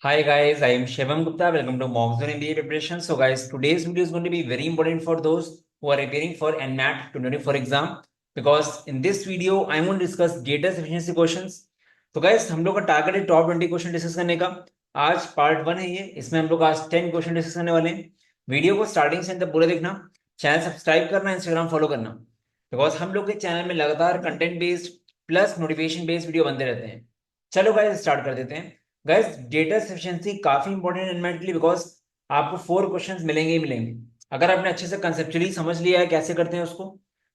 Hi guys, I am Shivam Gupta. Welcome to Mockzone MBA preparation. So guys, today's video is going to be very important for those who are preparing for NMAT 2024 exam because in this video I'm going to discuss data sufficiency questions. तो guys, हम लोग का target है top 20 question discuss करने का। आज part 1 है ये, इसमें हम लोग आज 10 क्वेश्चन डिस्कस करने वाले हैं। वीडियो को स्टार्टिंग से अंत तक पूरा देखना, चैनल सब्सक्राइब करना, इंस्टाग्राम फॉलो करना, बिकॉज हम लोग के चैनल में लगातार content based plus notification based video बनते रहते हैं। चलो गाइस स्टार्ट कर देते हैं। गाइस डेटा सफिशिएंसी काफी इंपॉर्टेंट है मेंटली, बिकॉज आपको 4 क्वेश्चंस मिलेंगे ही मिलेंगे। अगर आपने अच्छे से कंसेप्चुअली समझ लिया है कैसे करते हैं उसको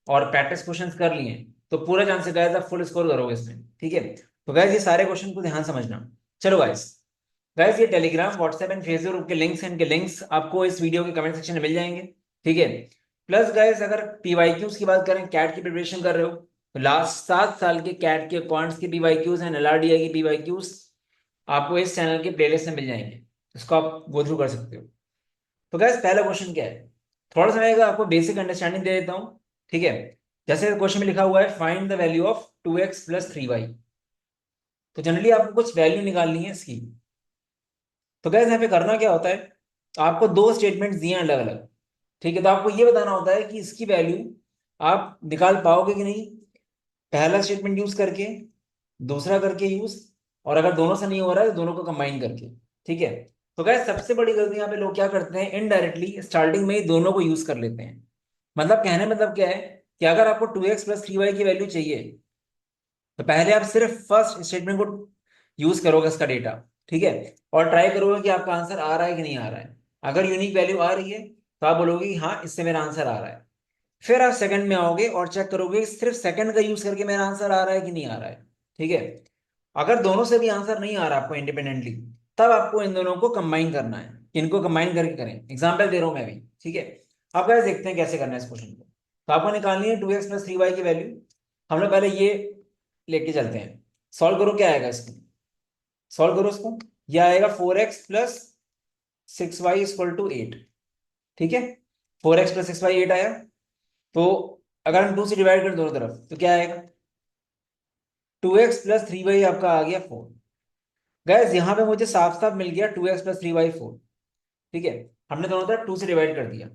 और प्रैक्टिस क्वेश्चंस कर लिए हैं तो पूरा चांस है गाइस आप फुल स्कोर करोगे इसमें। ठीक है, तो गाइस ये सारे क्वेश्चन को ध्यान समझना। चलो गाइस, गाइस ये टेलीग्राम व्हाट्सएप एंड फेसबुक के लिंक्स हैं, इनके लिंक्स आपको इस वीडियो के कमेंट सेक्शन में मिल जाएंगे। ठीक है, प्लस गाइस अगर पीवाईक्यूज की बात करें, कैट की प्रिपरेशन कर रहे हो तो लास्ट 7 साल के कैट के क्वांट्स के पीवाईक्यूज एंड एलआरडीआई की पीवाईक्यूज आपको इस चैनल के प्लेलिस्ट में मिल जाएंगे, इसको आप गो थ्रू कर सकते हो। तो गैस पहला क्वेश्चन क्या है, थोड़ा सा मैं आपको बेसिक अंडरस्टैंडिंग दे देता हूँ। ठीक है, जैसे क्वेश्चन में लिखा हुआ है find the value of 2x + 3y। तो जनरली आपको कुछ वैल्यू निकालनी है इसकी। तो गैस यहाँ पे करना क्या होता है, आपको दो स्टेटमेंट दिए हैं अलग अलग। ठीक है, तो आपको ये बताना होता है कि इसकी वैल्यू आप निकाल पाओगे कि नहीं, पहला स्टेटमेंट यूज करके, दूसरा करके यूज, और अगर दोनों से नहीं हो रहा है तो दोनों को कंबाइन करके। ठीक है, तो गाइस सबसे बड़ी गलती यहाँ पे लोग क्या करते हैं, इनडायरेक्टली स्टार्टिंग में ही दोनों को यूज कर लेते हैं। मतलब कहने मतलब क्या है कि अगर आपको 2x + 3y की वैल्यू चाहिए तो पहले आप सिर्फ फर्स्ट स्टेटमेंट को यूज करोगे इसका डेटा। ठीक है, और ट्राई करोगे कि आपका आंसर आ रहा है कि नहीं आ रहा है। अगर यूनिक वैल्यू आ रही है तो आप बोलोगे कि हाँ इससे मेरा आंसर आ रहा है। फिर आप सेकंड में आओगे और चेक करोगे कि सिर्फ सेकंड का यूज करके मेरा आंसर आ रहा है कि नहीं आ रहा है। ठीक है, अगर दोनों से भी आंसर नहीं आ रहा आपको इंडिपेंडेंटली, तब आपको इन दोनों को कंबाइन करना है। इनको कंबाइन करके करें, एग्जांपल दे रहा हूं मैं भी। ठीक है, अब गाइस देखते हैं कैसे करना है इस क्वेश्चन को। तो आपको निकालनी है 2x + 3y की वैल्यू। हम लोग पहले ये लेके चलते हैं, सॉल्व करो क्या आएगा इसको, सॉल्व करो इसको। ये आएगा 4x + 6y = 8। ठीक है, 4x + 6y 8 आया। तो अगर हम 2 से डिवाइड करें दोनों तरफ तो क्या आएगा, 2x + 3y आपका आ गया 4। गैस यहाँ पे मुझे साफ साफ मिल गया 2x + 3y 4। ठीक है, हमने दोनों तरफ 2 से डिवाइड कर दिया,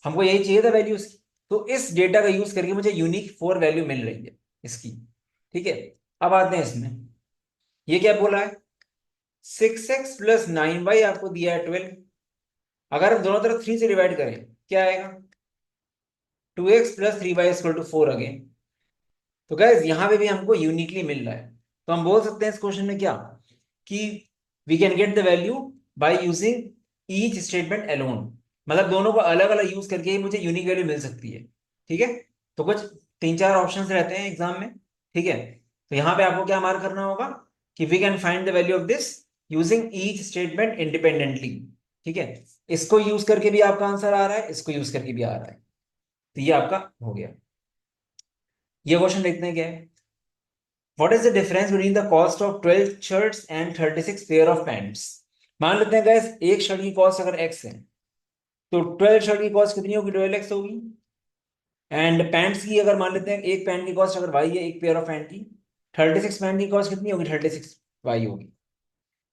हमको यही चाहिए था वैल्यू इसकी। तो इस डेटा का यूज करके मुझे यूनिक 4 वैल्यू मिल रही है इसकी। ठीक है, अब आते हैं इसमें, ये क्या बोला है, 6x + 9y आपको दिया है 12। अगर हम दोनों तरफ 3 से डिवाइड करें क्या आएगा, 2x + 3y = 4 अगेन। तो गैस यहाँ पे भी हमको यूनिकली मिल रहा है। तो हम बोल सकते हैं इस क्वेश्चन में क्या, कि we can get the value by using each statement alone. मतलब दोनों को अलग अलग यूज करके ही मुझे यूनिक वैल्यू मिल सकती है। ठीक है, तो कुछ 3-4 ऑप्शंस रहते हैं एग्जाम में। ठीक है, तो यहाँ पे आपको क्या मार्क करना होगा कि we can find the value of this using each statement independently. ठीक है, इसको यूज करके भी आपका आंसर आ रहा है, इसको यूज करके भी आ रहा है, तो ये आपका हो गया। ये क्वेश्चन देखते हैं क्या है, what is the difference between the cost of 12 shirts and 36 pair of pants. मान लेते हैं गैस एक शर्ट की कॉस्ट अगर एक्स है तो 12 शर्ट की कॉस्ट कितनी होगी, 12x होगी। एंड पैंट्स की अगर मान लेते हैं एक पैंट की कॉस्ट अगर वाई है, एक पेयर ऑफ पैंट की, 36 पैंट की कॉस्ट कितनी होगी, 36y होगी।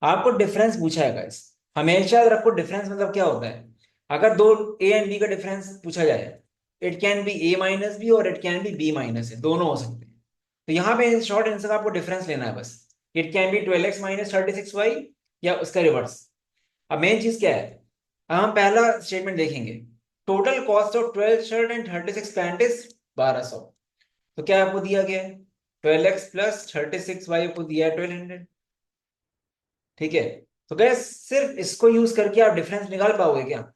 आपको डिफरेंस पूछा है गाइस, हमेशा याद रखो डिफरेंस मतलब क्या होता है। अगर दो ए एंड बी का डिफरेंस पूछा जाए, it can be a - b और it can be b - a, दोनों हो सकते हैं। तो यहाँ पे शॉर्ट आंसर आपको डिफरेंस लेना है बस, it can be 12x - 36y या उसका रिवर्स। अब मेन चीज क्या है, अब हम पहला स्टेटमेंट देखेंगे, total cost of 12 shirt and 36 pant is 1200। तो क्या आपको दिया गया है, 12x + 36y को दिया है 1200। ठीक है, तो क्या सिर्फ इसको यूज करके आप डिफरेंस निकाल पाओगे क्या,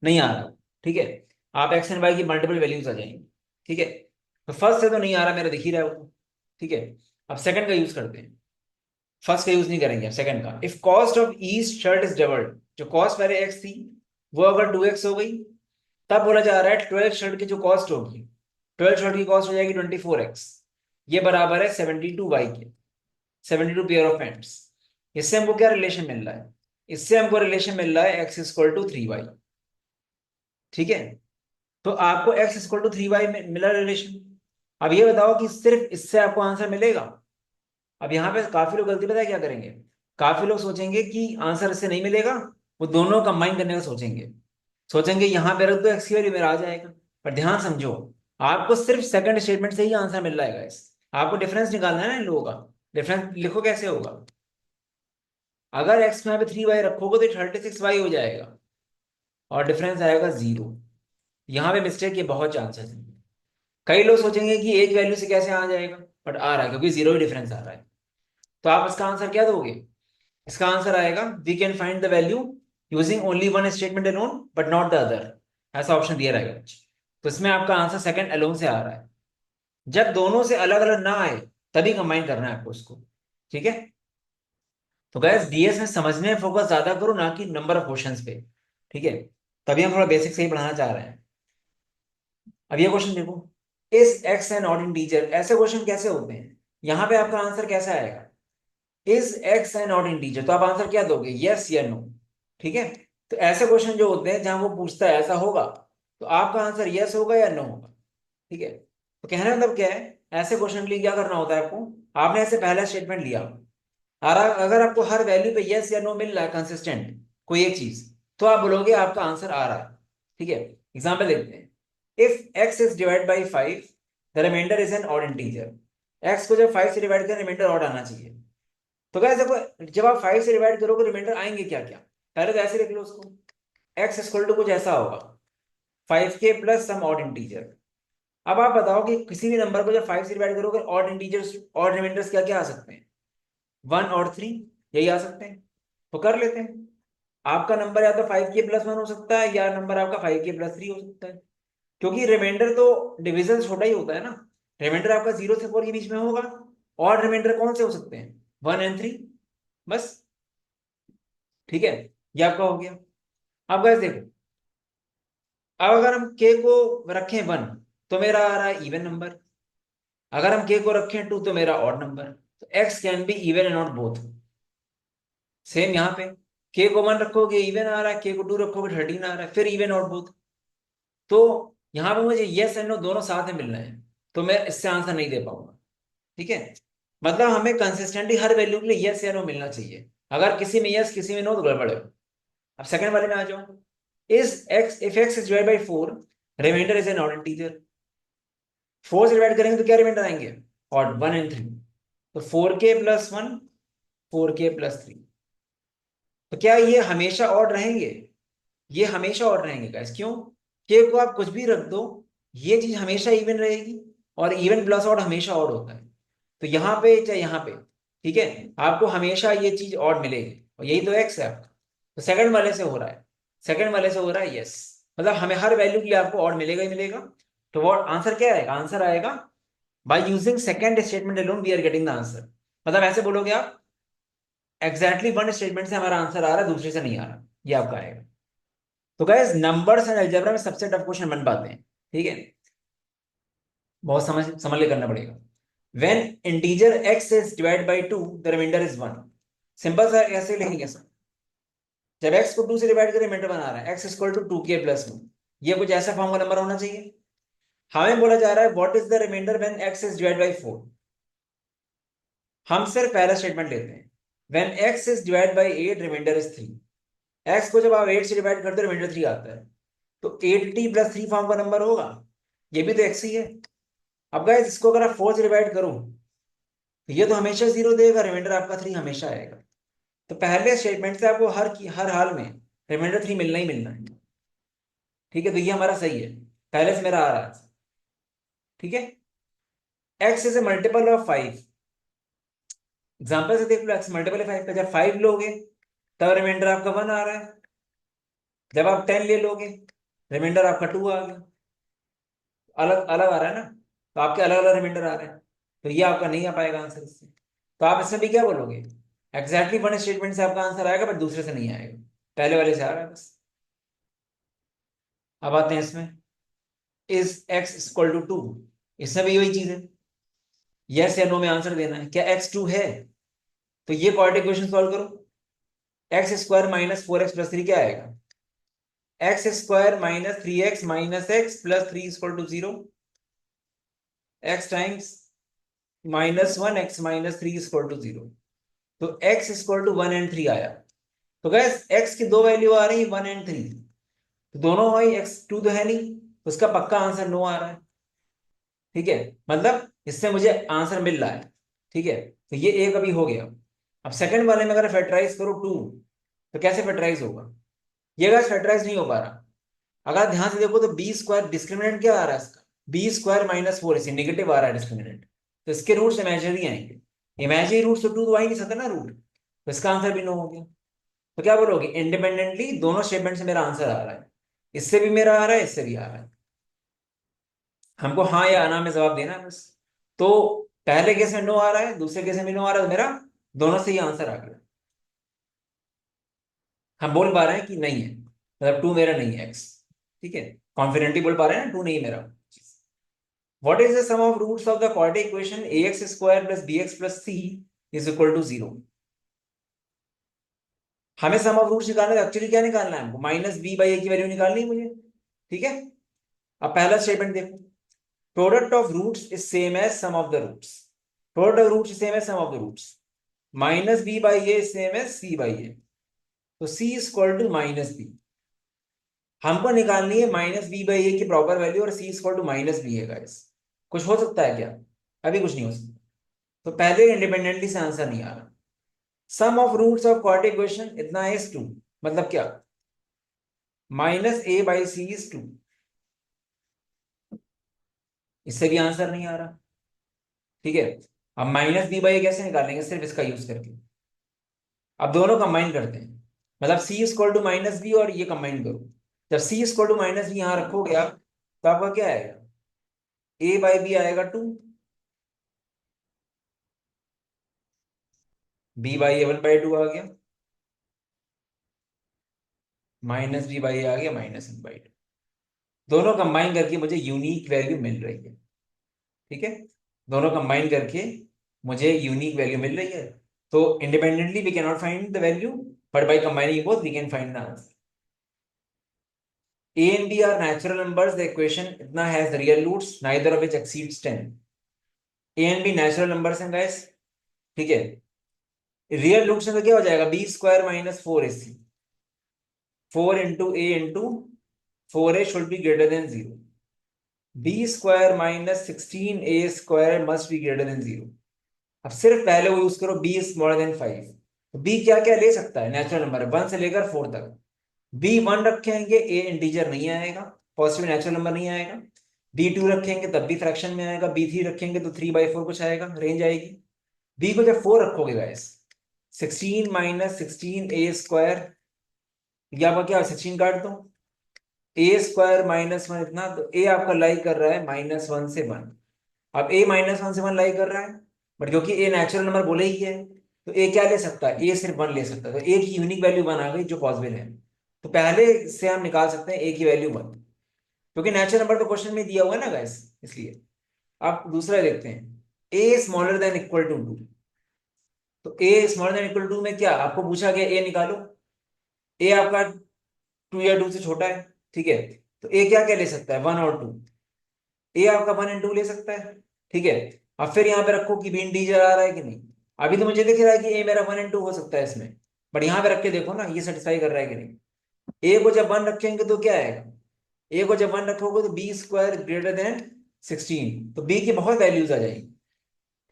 नहीं आ रहा। ठीक है, आप एक्स एंड वाई की मल्टीपल वैल्यूज आ जाएंगी। ठीक है, तो फर्स्ट से तो नहीं आ रहा, मेरा दिख ही रहा है वो। ठीक है, अब सेकंड का यूज करते हैं, फर्स्ट का यूज नहीं करेंगे, अब सेकंड का, if cost of each shirt is doubled, जो कॉस्ट पहले एक्स थी वो अगर 2x हो गई, तब बोला जा रहा है 12 शर्ट की जो कॉस्ट होगी, 12 शर्ट की कॉस्ट हो जाएगी 24x, ये बराबर है 72y के, 72 पेयर ऑफ पैंट्स। इससे हमको क्या रिलेशन मिल रहा है, इससे हमको रिलेशन मिल रहा है x = 3y। ठीक है, तो आपको x = 3y में मिला रिलेशन। अब ये बताओ कि सिर्फ इससे आपको आंसर मिलेगा। अब यहाँ पे काफी लोग गलती पता है क्या करेंगे, काफी लोग सोचेंगे कि आंसर इससे नहीं मिलेगा, वो दोनों कंबाइन करने का सोचेंगे यहाँ पे रख दो एक्स की वैल्यू मेरा आ जाएगा। पर ध्यान समझो, आपको सिर्फ सेकंड स्टेटमेंट से ही आंसर मिल रहा है गाइस। आपको डिफरेंस निकालना है ना इन लोगों का। डिफरेंस लिखो कैसे होगा, अगर एक्स में यहाँ पे 3y रखोगे तो 36y हो जाएगा और डिफरेंस आएगा 0। यहाँ पे मिस्टेक के बहुत चांसेस हैं। कई लोग सोचेंगे कि एक वैल्यू से कैसे आ जाएगा, बट आ रहा है क्योंकि 0 ही डिफरेंस आ रहा है। तो आप इसका आंसर क्या दोगे, इसका आंसर आएगा we can find the value using only one statement alone but not the other. ऐसा ऑप्शन दिया रहेगा। तो इसमें आपका आंसर सेकंड अलोन से आ रहा है। जब दोनों से अलग अलग ना आए तभी कंबाइन करना है आपको उसको। ठीक है, तो गैस डीएस में समझने में फोकस ज्यादा करो ना कि नंबर ऑफ क्वेश्चंस पे। ठीक है, तभी हम थोड़ा बेसिक से ही पढ़ाना चाह रहे हैं। अब ये क्वेश्चन देखो, is x an odd integer. ऐसे क्वेश्चन कैसे होते हैं, यहाँ पे आपका आंसर कैसा आएगा, is x an odd integer, तो आप आंसर क्या दोगे, यस या नो। ठीक है, तो ऐसे क्वेश्चन जो होते हैं जहां वो पूछता है ऐसा होगा, तो आपका आंसर यस होगा या नो होगा। ठीक है, तो कहने का मतलब क्या है, ऐसे क्वेश्चन के लिए क्या करना होता है आपको, आपने ऐसे पहला स्टेटमेंट लिया और अगर आपको हर वैल्यू पे यस या नो मिल रहा है कंसिस्टेंट कोई एक चीज, तो आप बोलोगे आपका आंसर आ रहा है। ठीक है, एग्जाम्पल देखते हैं, if x is divide by 5 the remainder is an odd integer. X को जब 5 से डिवाइड करें रिमाइंडर ऑड आना चाहिए। तो क्या देखो, जब आप 5 से डिवाइड करोगे रिमाइंडर आएंगे क्या क्या, पहले तो ऐसे लिख लो उसको, एक्स इक्वल टू कुछ ऐसा होगा 5k plus some odd integer. अब आप बताओ कि किसी भी नंबर को जब 5 से डिवाइड करोगे ऑड इंटीजर्स ऑड रिमाइंडर्स क्या क्या आ सकते हैं, 1 और 3, यही आ सकते हैं। तो कर लेते हैं, आपका नंबर या तो 5k+1 हो सकता है या नंबर आपका 5k+3 हो सकता है। क्योंकि रिमाइंडर तो डिविजन छोटा ही होता है ना, रिमाइंडर आपका 0 से 4 के बीच में होगा। और रिमाइंडर कौन से हो सकते हैं, 1 और 3 बस। ठीक है, ये आपका हो गया। अब गैस देखो, अब अगर हम k को रखें 1 तो मेरा आ रहा है इवन नंबर, अगर हम k को रखें 2 तो मेरा ऑड नंबर। तो x can be even and not both. Same यहाँ पे k को 1 रखोगे इवन आ रहा है, k को 2 रखोगे 13 आ रहा है, फिर इवन और बोथ। तो यहाँ पे मुझे यस एंड नो दोनों साथ में मिल रहे हैं, तो मैं इससे आंसर नहीं दे पाऊंगा। ठीक है, मतलब हमें कंसिस्टेंटली हर वैल्यू के लिए यस या नो मिलना चाहिए, अगर किसी में यस किसी में नो तो गड़बड़ है। अब सेकंड वाले में आ जाओ, is x if x is divide by 4 remainder is an odd integer. 4 से डिवाइड करेंगे तो क्या रिमाइंडर आएंगे, ऑड 1 और 3। तो 4k+1 4k+3, तो क्या ये हमेशा ऑड रहेंगे, ये हमेशा ऑड रहेंगे गाइस। क्यों, के को आप कुछ भी रख दो ये चीज हमेशा इवन रहेगी, और इवन प्लस ऑड हमेशा ऑड होता है। तो यहाँ पे चाहे यहाँ पे, ठीक है, आपको हमेशा ये चीज ऑड मिलेगी और यही तो एक्स है आपका। तो सेकंड वाले से हो रहा है, सेकंड वाले से हो रहा है यस, मतलब हमें हर वैल्यू के लिए आपको ऑड मिलेगा ही मिलेगा। तो वो आंसर क्या आएगा, आंसर आएगा by using second statement alone we are getting the answer. मतलब ऐसे बोलोगे आप, एग्जैक्टली वन स्टेटमेंट से हमारा आंसर आ रहा है दूसरे से नहीं आ रहा, ये आपका आएगा। तो गाइस नंबर्स एंड अलजेब्रा में सबसे टफ क्वेश्चन बन पाते हैं। ठीक है, बहुत समझ ले करना पड़ेगा। When integer x is divide by 2 the remainder is 1। Simple सा ऐसे लिखेंगे सर, जब x को 2 से डिवाइड करें रिमाइंडर बना रहा है x इक्वल टू 2k+1, ये कुछ ऐसा फॉर्म का नंबर होना चाहिए। हमें बोला जा रहा है what is the remainder when x is divide by 4। हम सिर्फ पहला स्टेटमेंट लेते हैं, when x is divide by 8 remainder is 3। x को जब आप 8 से डिवाइड करते हो रिमाइंडर 3 आता है, तो 8t+3 फॉर्म का नंबर होगा, ये भी तो x ही है। अब गाइस इसको अगर आप 4 से डिवाइड करो तो ये तो हमेशा 0 देगा, रिमाइंडर आपका 3 हमेशा आएगा। तो पहले स्टेटमेंट से आपको हर हाल में रिमाइंडर 3 मिलना ही मिलना है। ठीक है, तो ये हमारा सही है, पहले से मेरा आ रहा है। ठीक है, x is a multiple of 5। Example से देख लो, x मल्टीपल है 5 का, जब 5 लोगे तब रिमाइंडर आपका 1 आ रहा है, जब आप 10 ले लोगे रिमाइंडर आपका 2 आ गया। अलग अलग आ रहा है ना, तो आपके अलग अलग रिमाइंडर आ रहे हैं, तो ये आपका नहीं आ पाएगा आंसर इससे। तो आप इसमें भी क्या बोलोगे, एग्जैक्टली वन स्टेटमेंट से आपका आंसर आएगा बट दूसरे से नहीं आएगा, पहले वाले से आ रहा है बस। अब आते हैं इसमें, इज x इक्वल टू 2, इसमें भी वही चीज है, यस या नो में आंसर देना है, क्या x 2 है। तो ये क्वाड्रेटिक इक्वेशन सॉल्व करो, x² - 4x + 3 क्या आएगा, x² - 3x - x + 3 = 0, x times -1 x - 3 = 0। तो x इक्वल टू 1 and 3 आया। तो गैस x की दो वैल्यू आ रही 1 and 3, तो दोनों भाई x2 तो है नहीं, तो उसका पक्का आंसर नो आ रहा है। ठीक है, मतलब इससे मुझे आंसर मिल रहा है। ठीक है, तो ये एक अभी हो गया। अब सेकंड वाले में अगर फैक्टराइज करो 2, तो कैसे फैक्टराइज होगा? ये गैस फैक्टराइज नहीं हो पा रहा। अगर ध्यान से देखो तो बी स्क्वायर डिस्क्रिमिनेंट क्या आ रहा है इसका, b² - 4 इसे निगेटिव आ रहा है डिस्क्रिमिनेंट, तो इसके रूट्स इमेजिनरी आएंगे। इमेजिनरी रूट तो 2 तो आ ही नहीं सकता ना रूट, तो इसका आंसर भी नो हो गया। तो क्या बोलोगे, इंडिपेंडेंटली दोनों स्टेटमेंट से मेरा आंसर आ रहा है, इससे भी मेरा आ रहा है, इससे भी आ रहा है। हमको हाँ या ना में जवाब देना है बस। तो पहले केस में नो आ रहा है, दूसरे केस में भी नो आ रहा है, तो मेरा दोनों से ही आंसर आ गया। हम बोल पा रहे हैं कि नहीं है, मतलब 2 मेरा नहीं है एक्स। ठीक है, कॉन्फिडेंटली बोल पा रहे हैं ना 2 नहीं मेरा। What is the sum of roots of the quadratic equation ax square plus bx plus c is equal to 0? हमें सम ऑफ रूट्स निकालना है, एक्चुअली क्या निकालना है हमको, -b/a की वैल्यू निकालनी है मुझे। ठीक है, अब पहला स्टेटमेंट देखो, product of roots is same as sum of the roots. Product of roots same as sum of the roots, -b/a same as c/a, तो c is equal to -b। हमको निकालनी है -b/a की प्रॉपर वैल्यू, और c is equal to -b है guys. कुछ हो सकता है क्या? अभी कुछ नहीं हो सकता। तो पहले इंडिपेंडेंटली से आंसर नहीं आ रहा। Sum of roots of quadratic equation इतना है is 2, मतलब क्या, -a/c इज 2। इससे भी आंसर नहीं आ रहा। ठीक है, अब -b/a कैसे निकालेंगे, सिर्फ इसका यूज करके। अब दोनों कंबाइन करते हैं, मतलब c इक्वल टू -b और ये कंबाइन करो। जब c इक्वल टू -b यहां रखोगे आप, तो आपका क्या आएगा, a/b आएगा 2, b/a 1/2 आ गया, -b/a आ गया -1/2। दोनों कंबाइन करके मुझे यूनिक वैल्यू मिल रही है। ठीक है, दोनों कंबाइन करके मुझे यूनिक वैल्यू मिल रही है। तो independently we can not find the value, but by combining both we can find the answer. a and b are natural numbers, the equation इतना has real roots neither of which exceeds 10। a and b natural numbers हैं guys. ठीक है, real roots में तो क्या हो जाएगा, b² - 4ac, 4 into a into 4a should be greater than 0, b² - 16a² must be greater than 0। अब सिर्फ पहले वो यूज करो, b इज स्मॉलर देन 5। तो b क्या क्या ले सकता है, नेचुरल नंबर है 1 से लेकर 4 तक। b 1 रखेंगे a इंटीजर नहीं आएगा, पॉजिटिव नेचुरल नंबर नहीं आएगा। b 2 रखेंगे तब भी फ्रैक्शन में आएगा, b 3 रखेंगे तो 3/4 कुछ आएगा, रेंज आएगी। b को जब 4 रखोगे गाइस, 16 - 16a², ये आपका क्या, 16 काट दो, a² - 1 इतना, तो a आपका लाई कर रहा है -1 से 1। अब a -1 से 1 लाई कर रहा है, बट क्योंकि a नेचुरल नंबर बोले ही है, तो a क्या ले सकता है, a सिर्फ 1 ले सकता है, तो a की यूनिक वैल्यू 1 आ गई जो पॉसिबल है। तो पहले से हम निकाल सकते हैं a की वैल्यू 1, क्योंकि नेचुरल नंबर तो क्वेश्चन में दिया हुआ है ना गाइस, इसलिए। अब दूसरा देखते हैं, a smaller than equal to 2। तो a smaller than equal to 2 में क्या आपको पूछा गया, a निकालो। a आपका 2 या 2 से छोटा है। ठीक है, तो a क्या क्या ले सकता है, 1 और 2। ए आपका 1 and 2 ले सकता है। ठीक है, अब फिर यहाँ पे रखो कि भी इंटीजर आ रहा है कि नहीं। अभी तो मुझे दिख रहा है कि ए मेरा 1 and 2 हो सकता है इसमें, बट यहाँ पे रख के देखो ना ये सेटिस्फाई कर रहा है कि नहीं। ए को जब 1 रखेंगे तो क्या आएगा, ए को जब 1 रखोगे तो b² > 16, तो b की बहुत वैल्यूज आ जाएगी।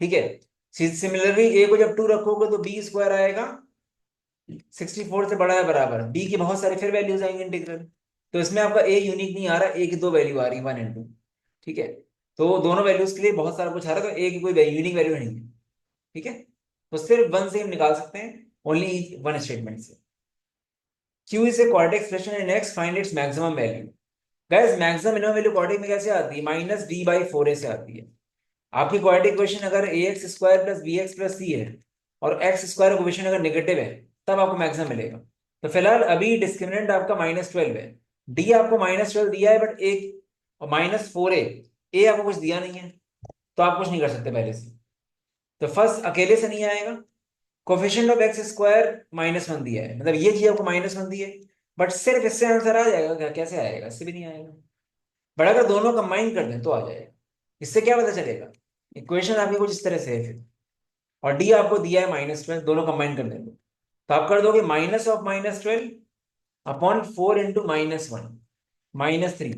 ठीक है, सिमिलरली ए को जब 2 रखोगे तो b² आएगा 64 से बड़ा है बराबर, बी की बहुत सारी फिर वैल्यूज आएंगे इंटीग्रल। तो इसमें आपका ए यूनिक नहीं आ रहा, ए की दो वैल्यू आ रही है 1 and 2। ठीक है, तो दोनों वैल्यूज के लिए बहुत सारा कुछ आ रहा है, तो ए की कोई यूनिक वैल्यू नहीं है। ठीक है, तो सिर्फ 1 से हम निकाल सकते हैं, ओनली 1 स्टेटमेंट से। Q is a quadratic expression in x, find its maximum value। Guys maximum minimum value quadratic में कैसे आती है, -b/4a से आती है। आपकी क्वाड्रेटिक इक्वेशन अगर ax² + bx + c है, और x² इक्वेशन अगर नेगेटिव है, तब आपको मैक्सिमम मिलेगा। तो फिलहाल अभी डिस्क्रिमिनेंट आपका -12 है, d आपको -12 दिया है, बट एक और -4a, a आपको कुछ दिया नहीं है, तो आप कुछ नहीं कर सकते पहले से। तो फर्स्ट अकेले से नहीं आएगा। कोफिशिएंट ऑफ x² -1 दिया है, मतलब ये चीज आपको -1 दी है, बट सिर्फ इससे आंसर आ जाएगा क्या, कैसे आएगा, इससे भी नहीं आएगा। बट अगर दोनों कंबाइन कर दें तो आ जाएगा। इससे क्या पता चलेगा, इक्वेशन आपकी कुछ इस तरह से है फिर। और डी आपको दिया है -12, दोनों कंबाइन कर देंगे तो आप कर दोगे -12 अपॉन 4 × -1 -3,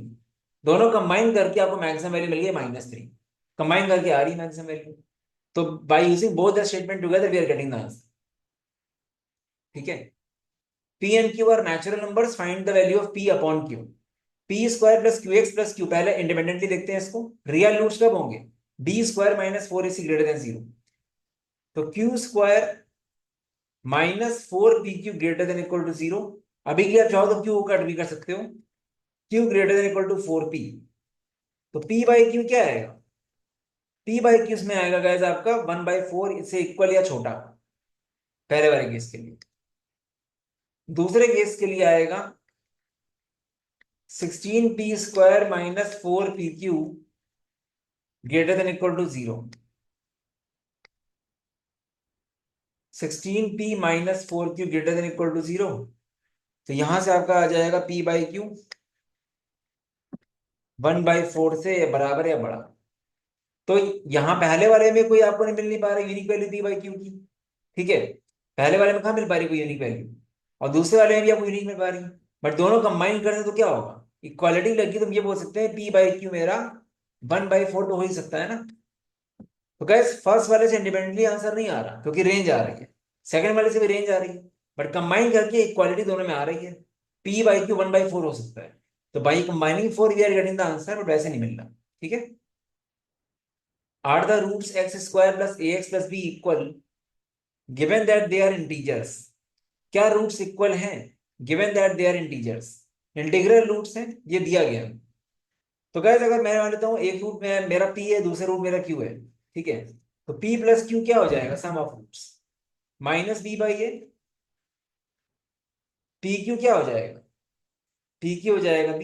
दोनों कंबाइन करके आपको मैक्सिमम वैल्यू मिल गई -3, कंबाइन करके आ रही है मैक्सिमम वैल्यू। तो by using both the statement together we are getting the answer. ठीक है, P and Q are natural numbers, find the value of P upon Q। P square plus Q x plus Q, पहले independently देखते हैं इसको, real roots कब होंगे, B square -4ac > 0। तो Q square -4pq > 0। अभी के लिए आप चाहो तो क्यू कट भी कर सकते हो, क्यू > 4p। तो p बाई क्यू क्या आएगा, p बाई क्यू इसमें आएगा गाइस आपका 1/4 इससे इक्वल या छोटा, पहले वाले केस के लिए। दूसरे केस के लिए आएगा 16p² -4pq > 0। 16p -4q > 0। तो यहां से आपका आ जाएगा p बाई क्यू 1/4 से बराबर या बड़ा। तो यहां पहले वाले में कोई आपको नहीं मिल नहीं पा रहा unique value p by Q की। ठीक है, पहले वाले में कहां मिल पा रही कोई यूनिक वैल्यू, और दूसरे वाले में भी आपको यूनिक मिल पा रही है। बट दोनों कंबाइन करते तो क्या होगा, इक्वालिटी लगी, तो हम ये बोल सकते हैं p बाई क्यू मेरा 1/4 तो हो ही सकता है ना। तो गैस फर्स्ट वाले से इंडिपेंडेंटली आंसर नहीं आ रहा क्योंकि रेंज आ रही है, सेकंड वाले से भी रेंज आ रही है, बट कंबाइन करके इक्वालिटी दोनों में आ रही है, p बाई क्यू 1/4 हो सकता है। तो by combining 4 we are getting the answer, but वैसे नहीं मिल रहा। ठीक है, are the roots x² + ax + b equal given that they are integers. क्या रूट्स इक्वल हैं, given that they are integers, integral roots हैं, ये दिया गया। तो गाइस अगर मैं मान लेता हूँ एक रूट में मेरा p है, दूसरे रूट मेरा q है। ठीक है, तो p + q क्या हो जाएगा, सम ऑफ रूट्स -b/a। pq क्या हो जाएगा, pq हो जाएगा b।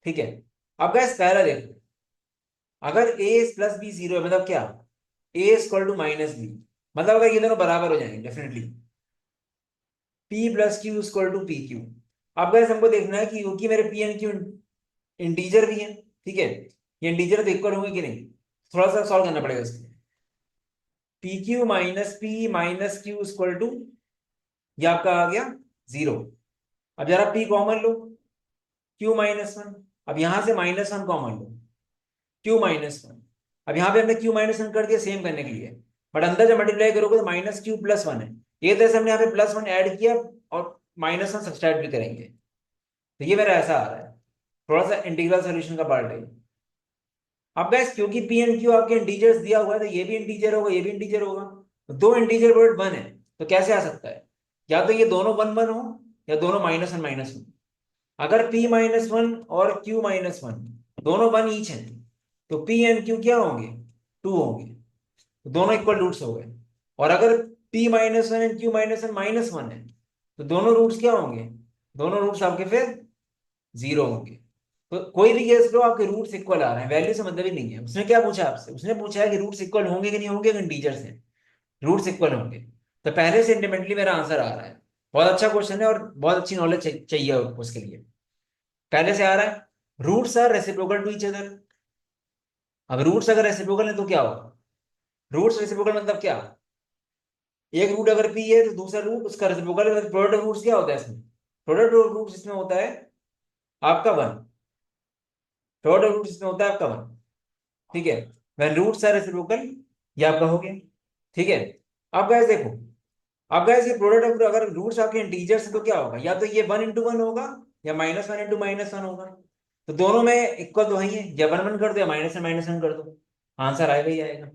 ठीक है, अब गाइस पहला देखो, अगर a + b 0 है मतलब क्या, a = -b, मतलब अगर ये दोनों बराबर हो जाएंगे डेफिनेटली p + q = pq। अब गाइस हमको देखना है कि क्योंकि मेरे p एंड q इंटीजर भी हैं, ठीक है, ये इंटीजर तो इक्वल होंगे कि नहीं, थोड़ा सा सॉल्व करना पड़ेगा इसको। pq - p - q = ये आपका आ गया 0। अब जरा p कॉमन लो, q - 1, अब यहां से -1 कॉमन लो, q - 1। अब यहाँ पे हमने q - 1 कर दिया सेम करने के लिए, बट अंदर जब मल्टीप्लाई करोगे तो -q + 1 है, ये तरह से हमने यहाँ पे +1 ऐड किया और -1 सब्सट्रैक्ट भी करेंगे। तो ये मेरा ऐसा आ रहा है, थोड़ा सा इंटीग्रल सॉल्यूशन का पार्ट है। अब गैस क्योंकि p एंड q आपके इंटीजर्स दिया हुआ है, तो ये भी इंटीजर होगा, ये भी इंटीजर होगा, तो दो इंटीजर वर्ड 1 है, तो कैसे आ सकता है, या तो ये दोनों 1 1 हो या दोनों -1 -1। अगर p - 1 और q - 1 दोनों 1 ईच हैं, तो p एंड q क्या होंगे, 2 होंगे, तो दोनों इक्वल रूट्स हो गए। और अगर p - 1 एंड q - 1 -1 है, तो दोनों रूट्स क्या होंगे, दोनों रूट्स आपके फिर 0 होंगे। तो कोई भी केस लो आपके रूट्स इक्वल आ रहे हैं, वैल्यू से मतलब ही नहीं है। उसने क्या पूछा आपसे, उसने पूछा है कि रूट्स इक्वल होंगे कि नहीं होंगे, इंटीजर्स हैं, रूट्स इक्वल होंगे, तो पहले से इंडिपेंडेंटली मेरा आंसर आ रहा है। बहुत अच्छा क्वेश्चन है और बहुत अच्छी नॉलेज चाहिए उसके लिए, पहले से आ रहा है। Roots are reciprocal to each other. अब रूट्स अगर रेसिप्रोकल है तो क्या होगा, रूट्स रेसिप्रोकल मतलब क्या, एक रूट अगर p है तो दूसरा रूट उसका रेसिप्रोकल है, प्रोडक्ट रूट्स क्या होता है इसमें, प्रोडक्ट रूट्स इसमें होता है आपका 1, प्रोडक्ट रूट्स इसमें होता है आपका 1। ठीक है, व्हेन रूट्स आर रेसिप्रोकल, ये आपका हो गया। ठीक है, अब गाइस देखो, अब गाइस ये प्रोडक्ट अगर रूट्स आपके इंटीजर्स है तो क्या होगा, या तो ये 1 × 1 होगा या -1 × -1 होगा, तो दोनों में इक्वल तो वही है, या 1 1 कर दो या -1 कर दो, आंसर आएगा ही आएगा।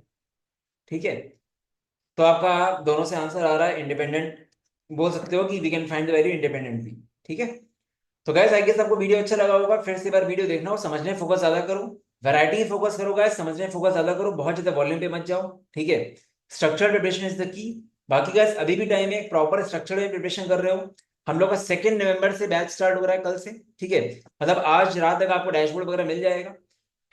ठीक है, तो आपका दोनों से आंसर आ रहा है इंडिपेंडेंट, बोल सकते हो कि we can find the value independently. ठीक है, तो गाइस आई गेस आपको वीडियो अच्छा लगा होगा, फिर से बार वीडियो देखना और समझने फोकस ज्यादा करो, वैरायटी फोकस करो गाइस, समझने फोकस ज्यादा करो, बहुत ज्यादा वॉल्यूम पे मत जाओ। ठीक है, structure preparation is the key. बाकी गाइस अभी भी टाइम है, प्रॉपर स्ट्रक्चर में प्रिपरेशन कर रहे हो, हम लोग का 2 नवंबर से बैच स्टार्ट हो रहा है कल से। ठीक है, मतलब आज रात तक आपको डैशबोर्ड वगैरह मिल जाएगा,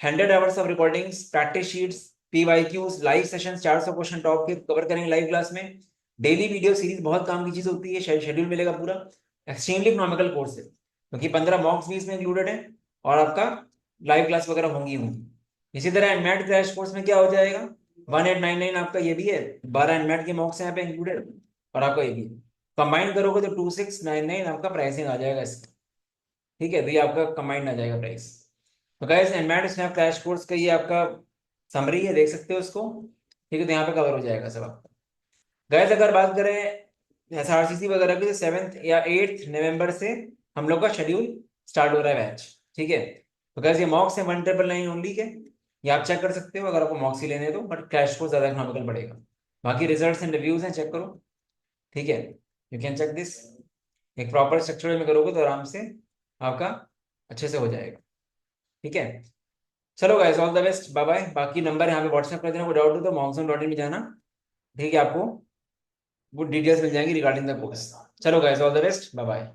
100 hours of recordings, practice sheets, PYQs, live session, 400 question top के कवर करेंगे लाइव क्लास में। डेली वीडियो सीरीज बहुत काम की चीज होती है, शेड्यूल मिलेगा पूरा, एक्सट्रीमली इकोनॉमिकल कोर्स है क्योंकि 15 मॉक्स भी इसमें इंक्लूडेड है, और आपका लाइव क्लास वगैरह होंगी होंगी। इसी तरह एनमैट क्रैश कोर्स में क्या हो जाएगा, 1899 आपका ये भी है, 12 एनमैट के मॉक्स यहाँ पे इंक्लूडेड, और आपका ये भी कंबाइन करोगे तो 2699 आपका प्राइसिंग आ जाएगा इसका। ठीक है, तो ये आपका कंबाइंड आ जाएगा प्राइस। तो guys NMAT snap crash course का ये आपका समरी है, देख सकते हो इसको। ठीक है, तो यहाँ पे कवर हो जाएगा सब आपका। गाइस अगर बात करें एसआरसीसी वगैरह की, तो 7 या 8 नवंबर से हम लोग का शेड्यूल स्टार्ट हो रहा है बैच। ठीक है, तो गाइस ये मॉक्स है 1999 ओनली के, ये आप चेक कर सकते हो अगर आपको मॉक्स ही लेने हैं तो, बट क्रैश कोर्स ज्यादा इकोनॉमिकल पड़ेगा। बाकी रिजल्ट्स एंड रिव्यूज हैं, चेक करो। ठीक है, यू कैन चेक दिस। एक प्रॉपर स्ट्रक्चर में करोगे तो आराम से आपका अच्छे से हो जाएगा। ठीक है, चलो guys all the best, bye bye. बाकी नंबर यहाँ पे व्हाट्सएप कर देना, कोई डाउट हो तो monsoon.in में जाना। ठीक है, आपको वो डिटेल्स मिल जाएंगी रिगार्डिंग द कोर्स। चलो guys all the best, bye bye.